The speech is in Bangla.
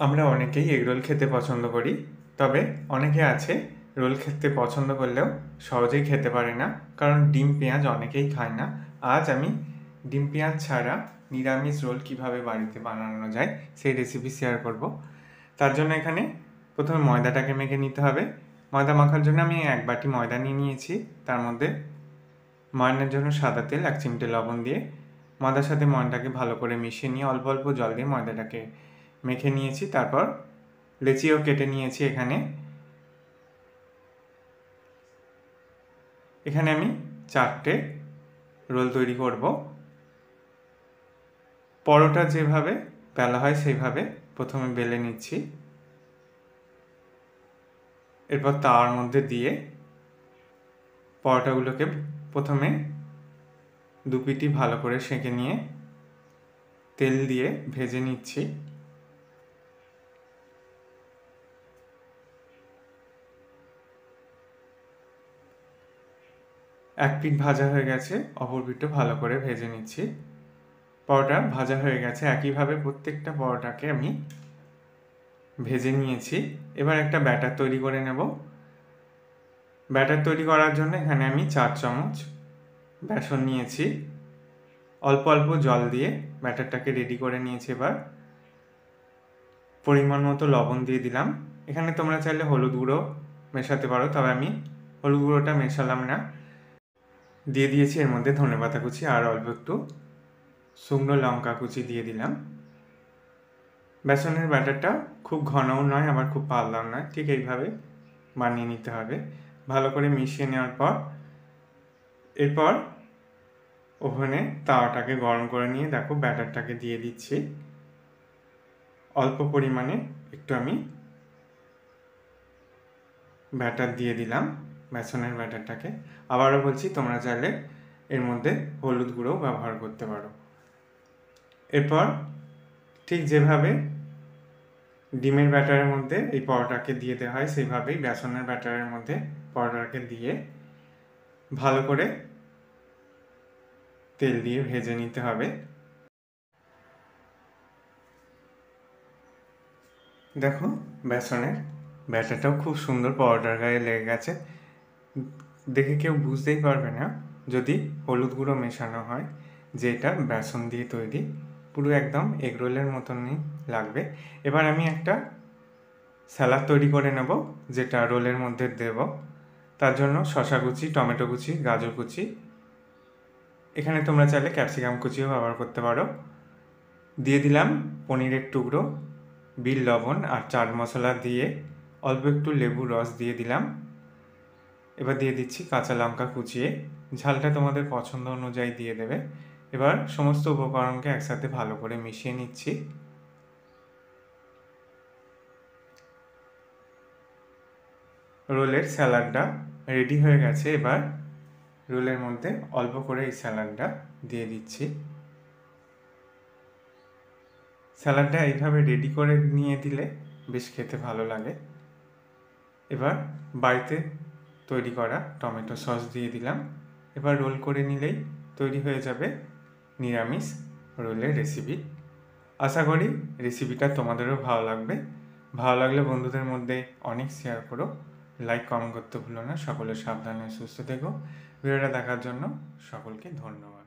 আমরা অনেকেই এগরোল খেতে পছন্দ করি, তবে অনেকে আছে রোল খেতে পছন্দ করলেও সহজেই খেতে পারে না, কারণ ডিম পেঁয়াজ অনেকেই খায় না। আজ আমি ডিম পেঁয়াজ ছাড়া নিরামিষ রোল কিভাবে বাড়িতে বানানো যায় সেই রেসিপি শেয়ার করব। তার জন্য এখানে প্রথমে ময়দাটাকে মেখে নিতে হবে। ময়দা মাখার জন্য আমি 1 বাটি ময়দা নিয়ে নিয়েছি। তার মধ্যে ময়ানের জন্য সাদা তেল, 1 চিমটে লবণ দিয়ে ময়দার সাথে ময়ানটাকে ভালো করে মিশিয়ে নিয়ে অল্প অল্প জল দিয়ে ময়দাটাকে মেখে নিয়েছি। তারপর লেচিও কেটে নিয়েছি। এখানে আমি 4টে রোল তৈরি করব। পরোটা যেভাবে বেলা হয় সেইভাবে প্রথমে বেলে নিচ্ছি। এরপর তাওয়ার মধ্যে দিয়ে পরোটাগুলোকে প্রথমে দুপিটি ভালো করে সেঁকে নিয়ে তেল দিয়ে ভেজে নিচ্ছি। এক পিঠ ভাজা হয়ে গেছে, অপর পিঠও ভালো করে ভেজে নিচ্ছি। পরোটা ভাজা হয়ে গেছে, একইভাবে প্রত্যেকটা পরোটাকে আমি ভেজে নিয়েছি। এবার একটা ব্যাটার তৈরি করে নেব। ব্যাটার তৈরি করার জন্য এখানে আমি 4 চামচ বেসন নিয়েছি। অল্প অল্প জল দিয়ে ব্যাটারটাকে রেডি করে নিয়েছি। এবার পরিমাণ মতো লবণ দিয়ে দিলাম। এখানে তোমরা চাইলে হলুদ গুঁড়ো মেশাতে পারো, তবে আমি হলুদ গুঁড়োটা মেশালাম না। দিয়ে দিয়েছি এর মধ্যে ধনেপাতা কুচি আর অল্প একটু শুকনো লঙ্কা কুচি দিয়ে দিলাম। বেসনের ব্যাটারটা খুব ঘনও নয়, আবার খুব পাতলাও নয়, ঠিক এইভাবে বানিয়ে নিতে হবে। ভালো করে মিশিয়ে নেওয়ার পর এরপর ওভেনে তাওয়াটাকে গরম করে নিয়ে দেখো ব্যাটারটাকে দিয়ে দিচ্ছি। অল্প পরিমাণে একটু আমি ব্যাটার দিয়ে দিলাম, বেসনের ব্যাটারটাকে। আবারও বলছি, তোমরা চাইলে এর মধ্যে হলুদ গুঁড়োও ব্যবহার করতে পারো। এরপর ঠিক যেভাবে ডিমের ব্যাটারের মধ্যে এই পরোটাকে দিয়ে দেওয়া হয়, সেইভাবেই বেসনের ব্যাটারের মধ্যে পরোটাকে দিয়ে ভালো করে তেল দিয়ে ভেজে নিতে হবে। দেখো বেসনের ব্যাটারটাও খুব সুন্দর পরোটার গায়ে লেগে গেছে। দেখে কেউ বুঝতেই পারবে না যদি হলুদ গুঁড়ো মেশানো হয় যে এটা বেসন দিয়ে তৈরি। পুরো একদম এগরোলের মতনই লাগবে। এবার আমি একটা স্যালাড তৈরি করে নেব, যেটা রোলের মধ্যে দেব। তার জন্য শসা কুচি, টমেটো কুচি, গাজর কুচি, এখানে তোমরা চাইলে ক্যাপসিকাম কুচিও ব্যবহার করতে পারো। দিয়ে দিলাম পনিরের টুকরো, বিট লবণ আর চাট মশলা দিয়ে অল্প একটু লেবুর রস দিয়ে দিলাম। এবার দিয়ে দিচ্ছি কাঁচা লঙ্কা কুচিয়ে, ঝালটা তোমাদের পছন্দ অনুযায়ী দিয়ে দেবে। এবার সমস্ত উপকরণকে একসাথে ভালো করে মিশিয়ে নিচ্ছি। রোলের স্যালাডটা রেডি হয়ে গেছে। এবার রোলের মধ্যে অল্প করে এই স্যালাডটা দিয়ে দিচ্ছি। স্যালাডটা এইভাবে রেডি করে নিয়ে দিলে বেশ খেতে ভালো লাগে। এবার বাড়িতে তৈরি করা টমেটো সস দিয়ে দিলাম। এবার রোল করে নিলেই তৈরি হয়ে যাবে নিরামিষ রোলের রেসিপি। আশা করি রেসিপিটা তোমাদেরও ভালো লাগবে। ভালো লাগলে বন্ধুদের মধ্যে অনেক শেয়ার করো, লাইক কমেন্ট করতে ভুলো না। সকলে সাবধানে সুস্থ থেকো। ভিডিওটা দেখার জন্য সকলকে ধন্যবাদ।